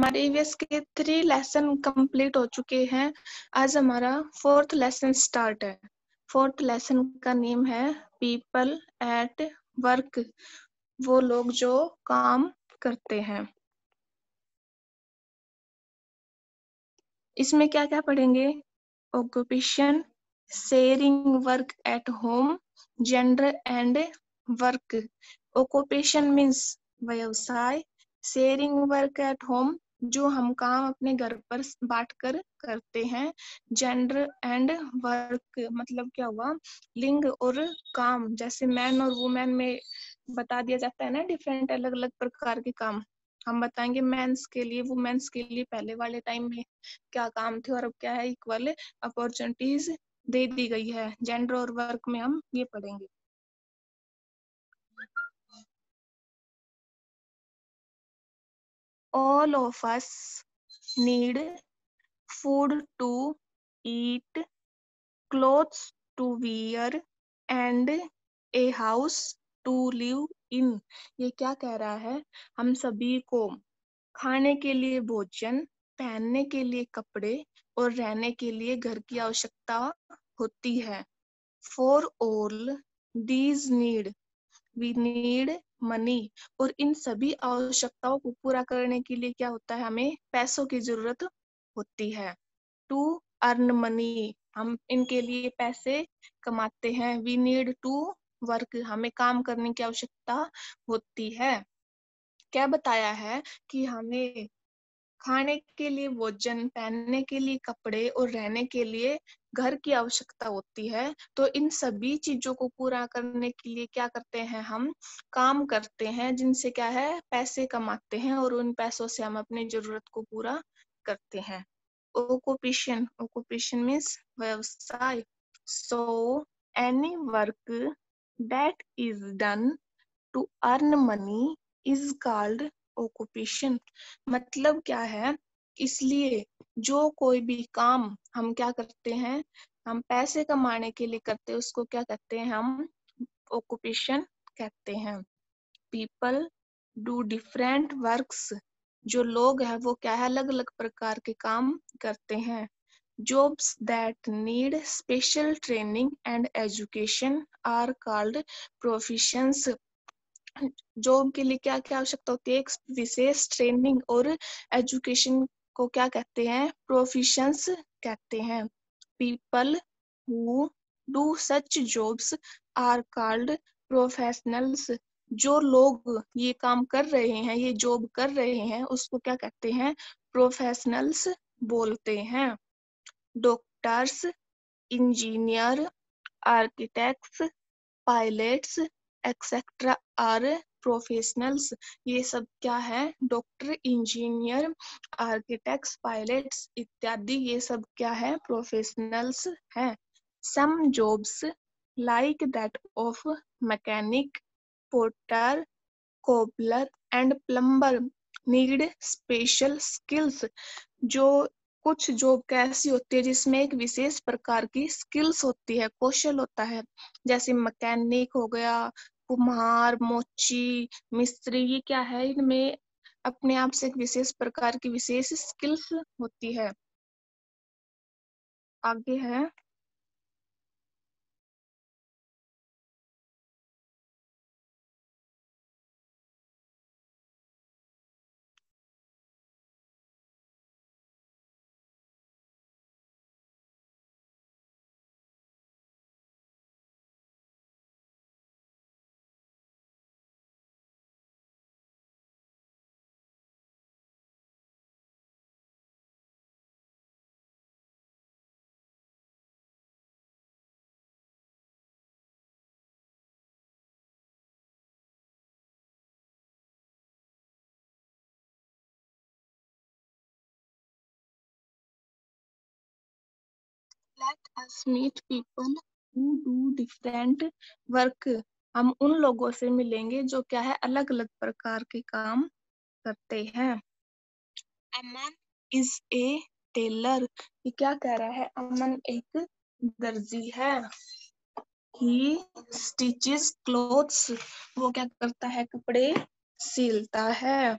हमारे ईवीएस के 3 lesson complete हो चुके हैं। आज हमारा 4th लेसन स्टार्ट है। 4th लेसन का नेम है पीपल एट वर्क, वो लोग जो काम करते हैं। इसमें क्या क्या पढ़ेंगे? Occupation, sharing work at home, gender and work. Occupation means व्यवसाय, शेयरिंग वर्क एट होम जो हम काम अपने घर पर बांट कर करते हैं, जेंडर एंड वर्क मतलब क्या हुआ? लिंग और काम, जैसे मैन और वुमेन में बता दिया जाता है ना डिफरेंट अलग अलग प्रकार के काम। हम बताएंगे मेंस के लिए, वुमेन्स के लिए पहले वाले टाइम में क्या काम थे और अब क्या है, इक्वल अपॉर्चुनिटीज दे दी गई है। जेंडर और वर्क में हम ये पढ़ेंगे। All of us need food to eat, clothes to wear and a house to live in। ये क्या कह रहा है? हम सभी को खाने के लिए भोजन, पहनने के लिए कपड़े और रहने के लिए घर की आवश्यकता होती है। For all these need we need money। और इन सभी आवश्यकताओं को पूरा करने के लिए क्या होता है? हमें पैसों की जरूरत होती है। टू अर्न मनी, हम इनके लिए पैसे कमाते हैं। वी नीड टू वर्क, हमें काम करने की आवश्यकता होती है। क्या बताया है कि हमें खाने के लिए भोजन, पहनने के लिए कपड़े और रहने के लिए घर की आवश्यकता होती है। तो इन सभी चीजों को पूरा करने के लिए क्या करते हैं? हम काम करते हैं, जिनसे क्या है? पैसे कमाते हैं और उन पैसों से हम अपनी जरूरत को पूरा करते हैं। ओक्यूपेशन, ओक्यूपेशन मीन्स व्यवसाय। So any work that is done to earn money is called occupation. मतलब क्या है? इसलिए जो कोई भी काम हम क्या करते हैं, हम पैसे कमाने के लिए करते हैं, उसको क्या कहते हैं? हम ऑक्यूपेशन कहते हैं। पीपल डू डिफरेंट वर्क्स, जो लोग हैं वो क्या है? अलग अलग प्रकार के काम करते हैं। Jobs that need special training and education are called professions. Job के लिए क्या क्या आवश्यकता होती है? एक विशेष ट्रेनिंग और एजुकेशन को क्या कहते हैं? प्रोफेशंस कहते हैं। People who do such jobs are called professionals. जो लोग ये काम कर रहे हैं, ये जॉब कर रहे हैं, उसको क्या कहते हैं? प्रोफेशनल्स बोलते हैं। Doctors, engineer, architects, pilots etcetera are professionals. ये सब क्या है? डॉक्टर, इंजीनियर, आर्किटेक्ट्स, पायलट्स इत्यादि ये सब क्या है? प्रोफेशनल्स हैं। Some jobs like that of mechanic, porter, cobbler and plumber need special skills. जो कुछ जॉब कैसी होती है जिसमें एक विशेष प्रकार की स्किल्स होती है, कौशल होता है, जैसे मैकेनिक हो गया, कुम्हार, मोची, मिस्त्री, ये क्या है? इनमें अपने आप से एक विशेष प्रकार की विशेष स्किल्स होती है। आगे है Let us meet people who do different work। हम उन लोगों से मिलेंगे जो क्या है? अलग अलग प्रकार के काम करते हैं। अमन इज ए टेलर। ये क्या कह रहा है? अमन एक दर्जी है। ही स्टिचेस क्लोथ्स, वो क्या करता है? कपड़े सिलता है।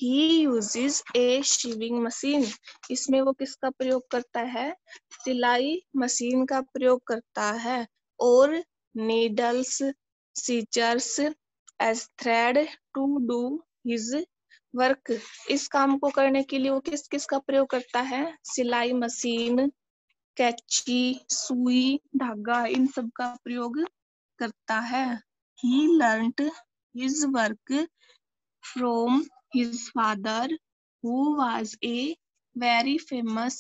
ही यूजेस ए शिविंग मशीन, इसमें वो किसका प्रयोग करता है, सिलाई मशीन का प्रयोग करता है। और needles scissors as thread to do his work, इस काम को करने के लिए वो किस किस का प्रयोग करता है, सिलाई मशीन, कैंची, सुई, धागा, इन सब का प्रयोग करता है। He learned his work from his father who was a very famous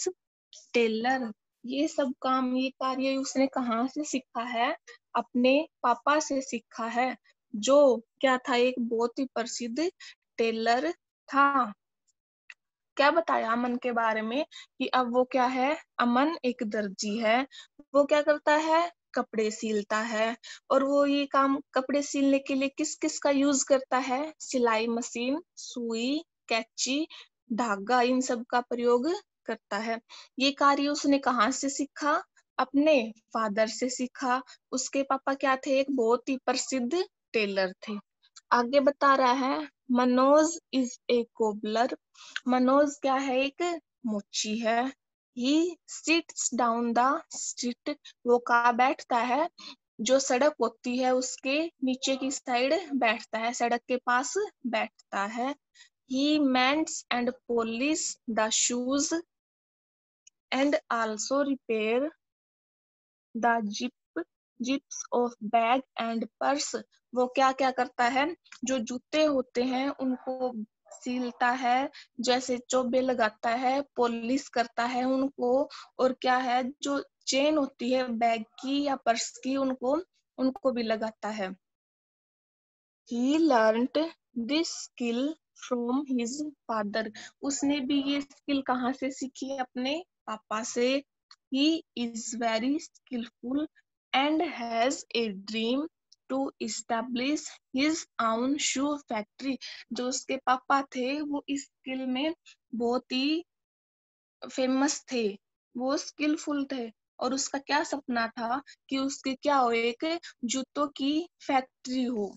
tailor, ये सब काम, ये कार्य उसने कहाँ से सीखा है, अपने पापा से सीखा है, जो क्या था, एक बहुत ही प्रसिद्ध टेलर था। क्या बताया अमन के बारे में कि अब वो क्या है, अमन एक दर्जी है, वो क्या करता है, कपड़े सिलता है। और वो ये काम कपड़े सिलने के लिए किस किस का यूज करता है, सिलाई मशीन, सुई, कैंची, धागा, इन सब का प्रयोग करता है। ये कार्य उसने कहाँ से सीखा, अपने फादर से सीखा। उसके पापा क्या थे, एक बहुत ही प्रसिद्ध टेलर थे। आगे बता रहा है, Manoj is a cobbler, Manoj क्या है, एक मोची है। He sits down the street, वो कहाँ बैठता है, जो सड़क होती है उसके नीचे की साइड बैठता है, सड़क के पास बैठता है। He mends and polish the shoes and also repair the zips of bag and purse, वो क्या क्या करता है, जो जूते होते हैं उनको सीलता है, जैसे चोबे लगाता है, पॉलिश करता है उनको, और क्या है, जो चेन होती है बैग की या पर्स की, उनको उनको भी लगाता है। He learned this skill from his father, उसने भी ये स्किल कहाँ से सीखी, अपने पापा से। He is very skillful and has a dream to establish his own shoe factory, जो उसके पापा थे वो इस स्किल में बहुत ही फेमस थे, वो स्किलफुल थे। और उसका क्या सपना था कि उसके क्या हो, एक जूतों की फैक्ट्री हो।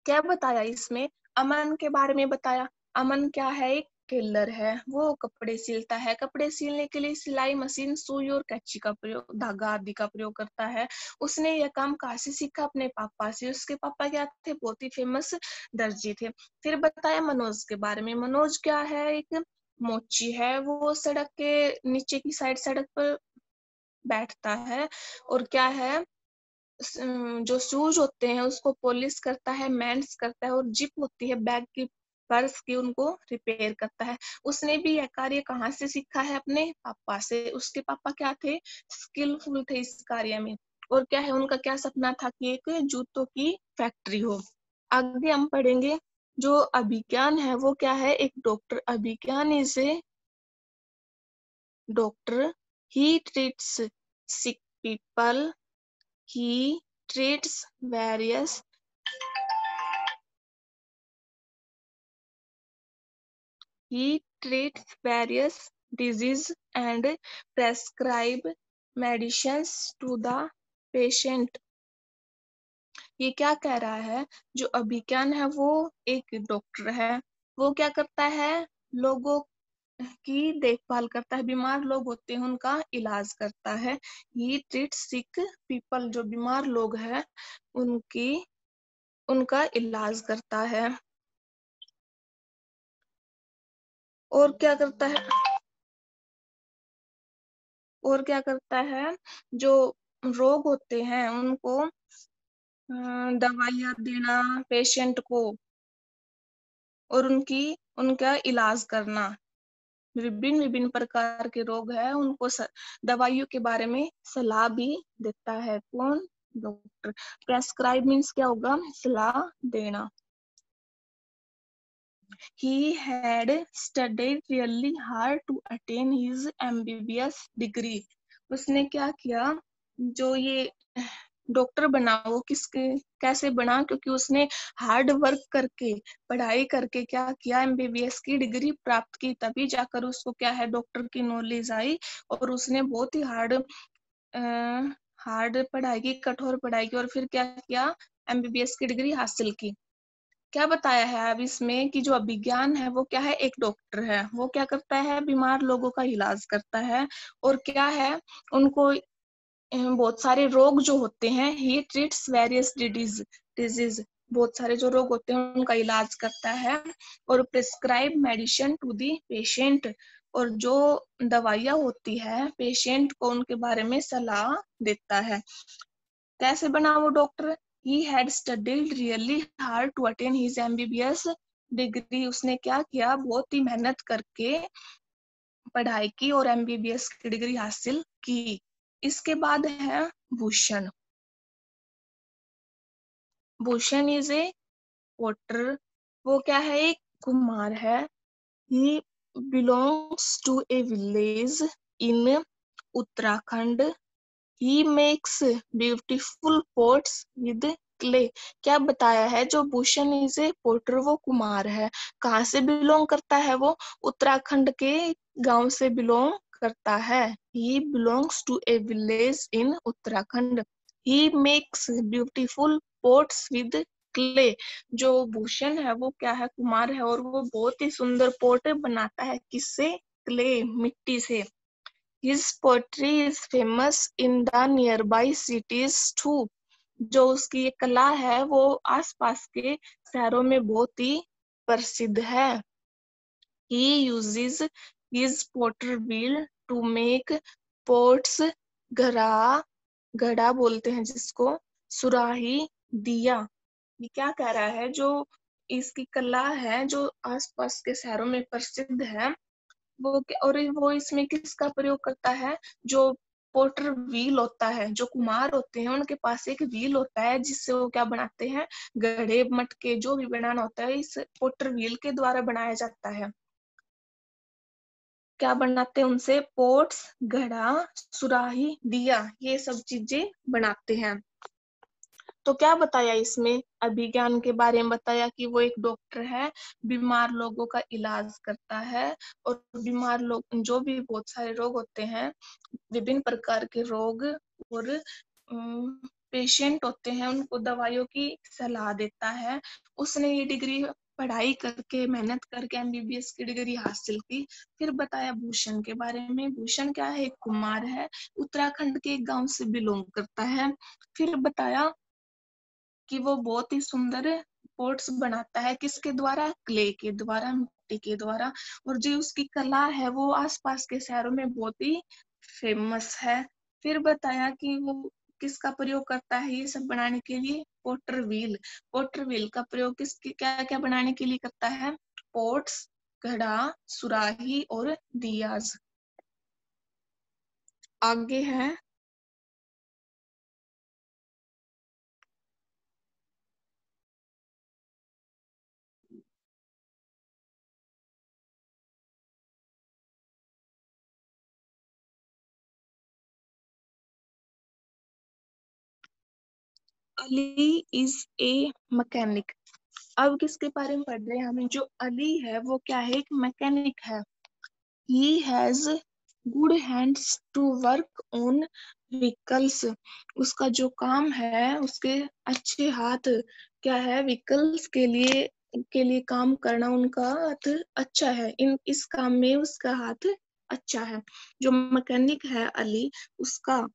क्या बताया इसमें, अमन के बारे में बताया। अमन क्या है, एक टेलर है, वो कपड़े सिलता है, कपड़े सिलने के लिए सिलाई मशीन, सुई और कैंची का प्रयोग, धागा आदि का प्रयोग करता है। उसने यह काम कहाँ से सीखा, अपने पापा से। उसके पापा क्या थे, बहुत ही फेमस दर्जी थे। फिर बताया मनोज के बारे में, मनोज क्या है, एक मोची है, वो सड़क के नीचे की साइड सड़क पर बैठता है। और क्या है, जो शूज होते हैं उसको पॉलिश करता है, मेंस करता है, और जिप होती है बैग की, पर्स की, उनको रिपेयर करता है। उसने भी यह कार्य कहाँ से सीखा है, अपने पापा से। उसके पापा क्या थे, स्किलफुल थे इस कार्य में। और क्या है, उनका क्या सपना था कि एक जूतों की फैक्ट्री हो। आगे हम पढ़ेंगे, जो अभिज्ञान है वो क्या है, एक doctor. Abhigyan is a doctor, he treats sick people, he treats various he treats various disease and prescribe medicines to the patient। ये क्या कह रहा है, जो अभिज्ञान है वो एक डॉक्टर है, वो क्या करता है, लोगों की देखभाल करता है, बीमार लोग होते हैं उनका इलाज करता है। ही ट्रीट सिक पीपल, जो बीमार लोग हैं उनकी उनका इलाज करता है। और क्या करता है, और क्या करता है, जो रोग होते हैं उनको दवाइयाँ देना पेशेंट को, और उनका इलाज करना। विभिन्न विभिन्न प्रकार के रोग है उनको दवाइयों के बारे में सलाह भी देता है, कौन, डॉक्टर। प्रेस्क्राइब मीन्स क्या होगा, सलाह देना। He had studied really hard to attain his MBBS degree। उसने क्या किया, जो ये डॉक्टर बना वो किसके कैसे बना, क्योंकि उसने हार्ड वर्क करके, पढ़ाई करके क्या किया, MBBS की डिग्री प्राप्त की, तभी जाकर उसको क्या है, डॉक्टर की नॉलेज आई। और उसने बहुत ही हार्ड पढ़ाई की, कठोर पढ़ाई की, और फिर क्या किया, MBBS की डिग्री हासिल की। क्या बताया है अब इसमें कि जो अभिज्ञान है वो क्या है, एक डॉक्टर है, वो क्या करता है, बीमार लोगों का इलाज करता है, और क्या है, उनको बहुत सारे रोग जो होते हैं, ही ट्रीट्स वेरियस डिजीज, बहुत सारे जो रोग होते हैं उनका इलाज करता है, और prescribe medicine to the patient, और जो दवाइयाँ होती है पेशेंट को उनके बारे में सलाह देता है। कैसे बना वो doctor? He had studied really hard to attain his MBBS degree, उसने क्या किया, बहुत ही मेहनत करके पढ़ाई की और एमबीबीएस की डिग्री हासिल की। इसके बाद है Bhushan. Bhushan is a potter, वो क्या है, एक कुम्हार है। He belongs to a village in Uttarakhand. He makes beautiful pots with clay. क्या बताया है, जो भूषण इज ए पोटर, वो कुम्हार है। कहाँ से बिलोंग करता है वो? उत्तराखंड के गांव से बिलोंग करता है। He belongs to a village in Uttarakhand. He makes beautiful pots with clay. जो भूषण है वो क्या है, कुमार है, और वो बहुत ही सुंदर पोट बनाता है। किससे? क्ले, मिट्टी से। His poetry is famous in the nearby cities too. जो उसकी ये कला है वो आसपास के शहरों में बहुत ही प्रसिद्ध है। He uses his potter wheel to make pots, घड़ा, घड़ा बोलते हैं जिसको, सुराही, दिया। ये क्या कह रहा है, जो इसकी कला है जो आसपास के शहरों में प्रसिद्ध है, और वो इसमें किसका प्रयोग करता है? जो पोटर व्हील होता है, जो कुम्हार होते हैं उनके पास एक व्हील होता है जिससे वो क्या बनाते हैं, घड़े, मटके, जो भी बनाना होता है इस पोटर व्हील के द्वारा बनाया जाता है। क्या बनाते हैं उनसे? पोट्स, घड़ा, सुराही, दिया, ये सब चीजें बनाते हैं। तो क्या बताया इसमें? अभिज्ञान के बारे में बताया कि वो एक डॉक्टर है, बीमार लोगों का इलाज करता है, और बीमार लोग, जो भी बहुत सारे रोग होते हैं, विभिन्न प्रकार के रोग और पेशेंट होते हैं, उनको दवाइयों की सलाह देता है। उसने ये डिग्री पढ़ाई करके, मेहनत करके एमबीबीएस की डिग्री हासिल की। फिर बताया भूषण के बारे में। भूषण क्या है? एक कुमार है, उत्तराखंड के एक गांव से बिलोंग करता है। फिर बताया कि वो बहुत ही सुंदर पोट्स बनाता है, किसके द्वारा? क्ले के द्वारा, मिट्टी के द्वारा। और जो उसकी कला है वो आसपास के शहरों में बहुत ही फेमस है। फिर बताया कि वो किसका प्रयोग करता है ये सब बनाने के लिए? Potter wheel. पोटर व्हील का प्रयोग किसके, क्या क्या बनाने के लिए करता है? पोट्स, घड़ा, सुराही और दियाज। आगे है अली इज ए मैकेनिक। अब किसके बारे में पढ़ रहे हैं हमें? जो अली है वो क्या है? एक मैकेनिक है। He has good hands to work on vehicles. उसका जो काम है, उसके अच्छे हाथ क्या है? व्हीकल्स के लिए काम करना, उनका हाथ अच्छा है। इस काम में उसका हाथ अच्छा है। जो मैकेनिक है अली, उसका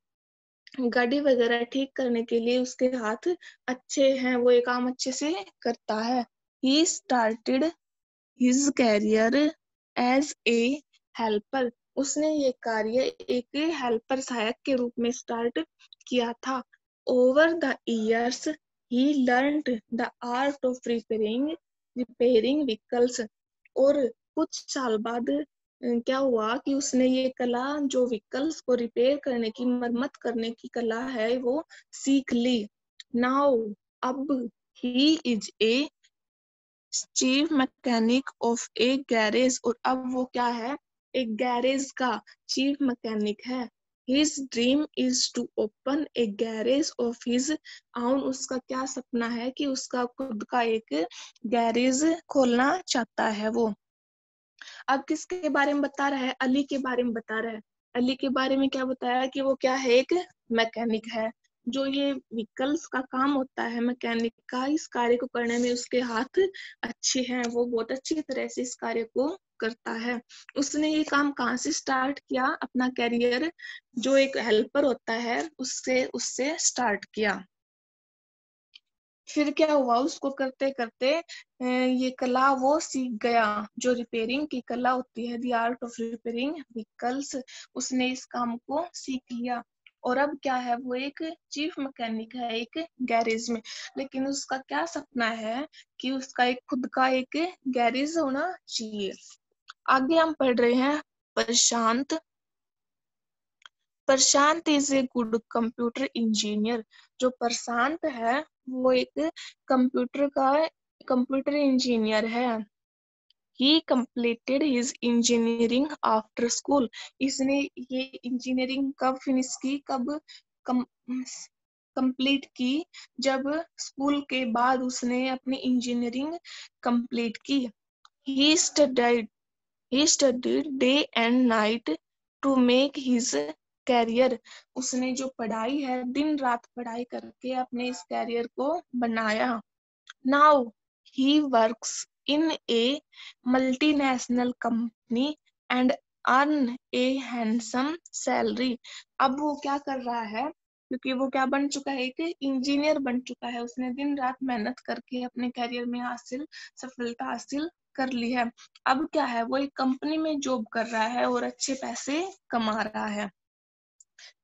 गाड़ी वगैरह ठीक करने के लिए उसके हाथ अच्छे हैं, वो ये काम अच्छे से करता है। He started his career as a helper. उसने ये कार्य एक हेल्पर, सहायक के रूप में स्टार्ट किया था। Over the years he learned the art of repairing vehicles. और कुछ साल बाद क्या हुआ कि उसने ये कला, जो व्हीकल्स को रिपेयर करने की, मरम्मत करने की कला है, वो सीख ली। नाउ, अब, he is a chief mechanic of A garage. और अब वो क्या है? एक गैरेज का चीफ मैकेनिक है। His dream is to open a garage of his own. उसका क्या सपना है कि उसका खुद का एक गैरेज खोलना चाहता है वो। अब किसके बारे में बता रहा है? अली के बारे में बता रहा है। अली के बारे में क्या बताया कि वो क्या है? एक मैकेनिक है। जो ये व्हीकल्स का काम होता है मैकेनिक का, इस कार्य को करने में उसके हाथ अच्छे हैं, वो बहुत अच्छी तरह से इस कार्य को करता है। उसने ये काम कहाँ से स्टार्ट किया? अपना कैरियर जो एक हेल्पर होता है उससे उससे स्टार्ट किया। फिर क्या हुआ, उसको करते करते ये कला वो सीख गया, जो रिपेयरिंग की कला होती है, the art of repairing vehicles, उसने इस काम को सीख लिया। और अब क्या है, वो एक चीफ मैकेनिक है एक गैरेज में। लेकिन उसका क्या सपना है कि उसका एक खुद का एक गैरेज होना चाहिए। आगे हम पढ़ रहे हैं Prashant. Prashant is a good computer engineer. जो प्रशांत है वो एक कंप्यूटर इंजीनियर है। ही completed his engineering after school। इसने ये इंजीनियरिंग कब फिनिश की, कब कंप्लीट की? जब स्कूल के बाद उसने अपनी इंजीनियरिंग कंप्लीट की। he studied He studied day and night to make his career। उसने जो पढ़ाई है, दिन रात पढ़ाई करके अपने इस कैरियर को बनाया। Now he works in a multinational company and earn a handsome salary। अब वो क्या कर रहा है, क्योंकि वो क्या बन चुका है, एक इंजीनियर बन चुका है। उसने दिन रात मेहनत करके अपने कैरियर में सफलता हासिल कर ली है। अब क्या है, वो एक कंपनी में जॉब कर रहा है और अच्छे पैसे कमा रहा है।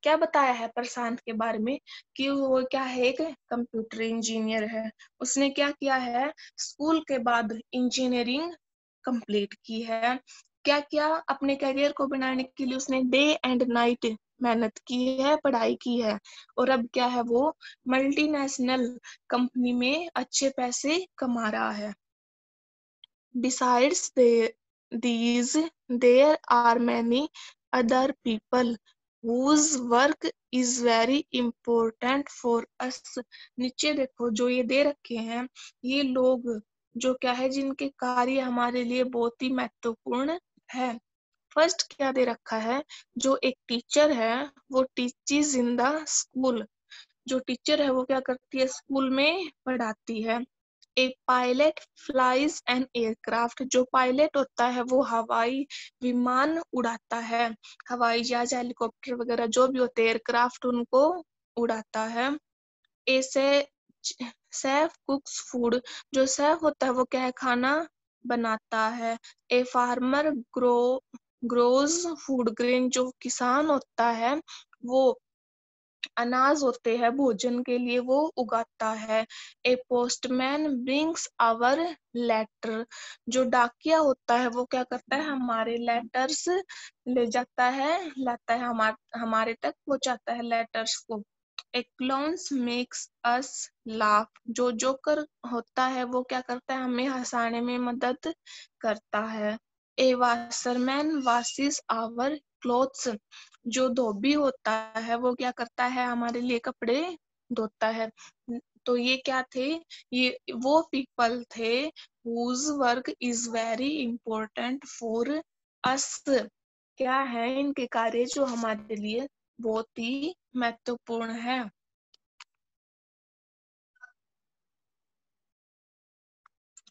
क्या बताया है प्रशांत के बारे में कि वो क्या है, एक कंप्यूटर इंजीनियर है। उसने क्या किया है, स्कूल के बाद इंजीनियरिंग कंप्लीट की है। क्या क्या अपने करियर को बनाने के लिए उसने डे एंड नाइट मेहनत की है, पढ़ाई की है। और अब क्या है, वो मल्टीनेशनल कंपनी में अच्छे पैसे कमा रहा है। Besides these, there are many other people whose work is very important for us। नीचे देखो जो ये दे रखे हैं, ये लोग जो क्या है, जिनके कार्य हमारे लिए बहुत ही महत्वपूर्ण है। फर्स्ट क्या दे रखा है, जो एक टीचर है वो टीचीज इन द स्कूल। जो टीचर है वो क्या करती है, स्कूल में पढ़ाती है। ए पायलट फ्लाइज एन एयरक्राफ्ट। जो पायलट होता है वो हवाई विमान उड़ाता है, हवाई जहाज हेलीकॉप्टर वगैरह जो भी होते हैं एयरक्राफ्ट, उनको उड़ाता है। ऐसे शेफ कुक्स फूड। जो शेफ होता है वो क्या है, खाना बनाता है। A farmer grows food grain. जो किसान होता है वो अनाज होते हैं भोजन के लिए वो उगाता है। ए पोस्टमैन ब्रिंग्स आवर लेटर। जो डाकिया होता है वो क्या करता है, हमारे लेटर्स ले जाता है, लाता है, हमारे तक पहुंचाता है लेटर्स को। ए क्लाउन्स मेक्स अस लाफ। जो जोकर होता है वो क्या करता है, हमें हंसाने में मदद करता है। ए वाशरमैन वॉशेस आवर क्लोथ्स। जो धोबी होता है वो क्या करता है, हमारे लिए कपड़े धोता है। तो ये क्या थे, ये वो पीपल थे whose work is very important for us। क्या है, इनके कार्य जो हमारे लिए बहुत ही महत्वपूर्ण है।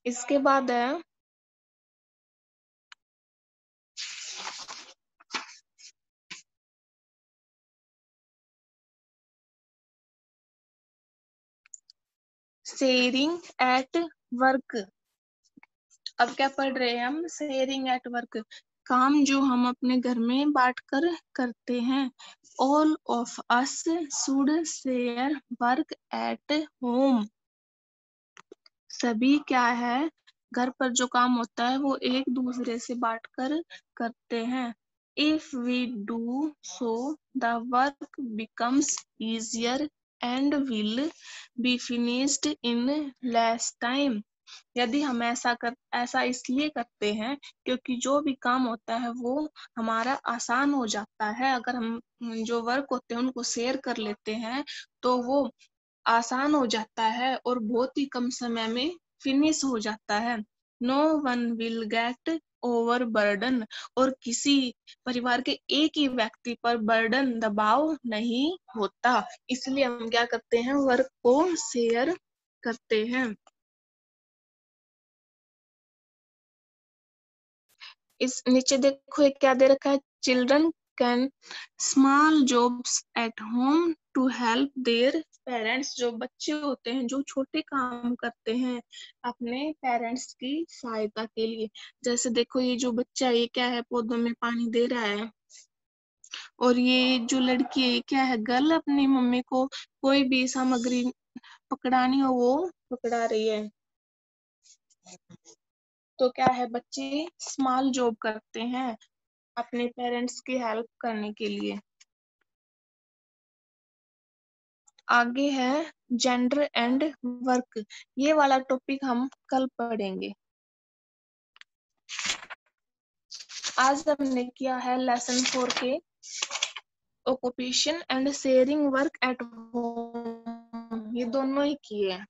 इसके बाद है शेयरिंग एट वर्क। अब क्या पढ़ रहे हैं हम, शेयरिंग एट वर्क। काम जो हम अपने घर में बांट कर करते हैं। All of us should share work at home. सभी क्या है, घर पर जो काम होता है वो एक दूसरे से बांट कर करते हैं। If we do so the work becomes easier and will be finished in less time. यदि हम ऐसा इसलिए करते हैं क्योंकि जो भी काम होता है वो हमारा आसान हो जाता है। अगर हम जो वर्क होते हैं उनको शेयर कर लेते हैं तो वो आसान हो जाता है और बहुत ही कम समय में फिनिश हो जाता है। No one will get over burden, और किसी परिवार के एक ही व्यक्ति पर बर्डन दबाव नहीं होता, इसलिए हम क्या करते हैं, वर्क को शेयर करते हैं। इस नीचे देखो एक क्या दे रखा है, children can small jobs at home to help their parents. जो बच्चे होते हैं जो छोटे काम करते हैं अपने पेरेंट्स की सहायता के लिए। जैसे देखो ये जो बच्चा है ये क्या है, पौधों में पानी दे रहा है, और ये जो लड़की है ये क्या है, गर्ल अपनी मम्मी को कोई भी सामग्री पकड़ानी हो वो पकड़ा रही है। तो क्या है, बच्चे स्मॉल जॉब करते हैं अपने पेरेंट्स की हेल्प करने के लिए। आगे है जेंडर एंड वर्क, ये वाला टॉपिक हम कल पढ़ेंगे। आज हमने किया है लेसन 4 के occupation and sharing work at home, ये दोनों ही किए हैं।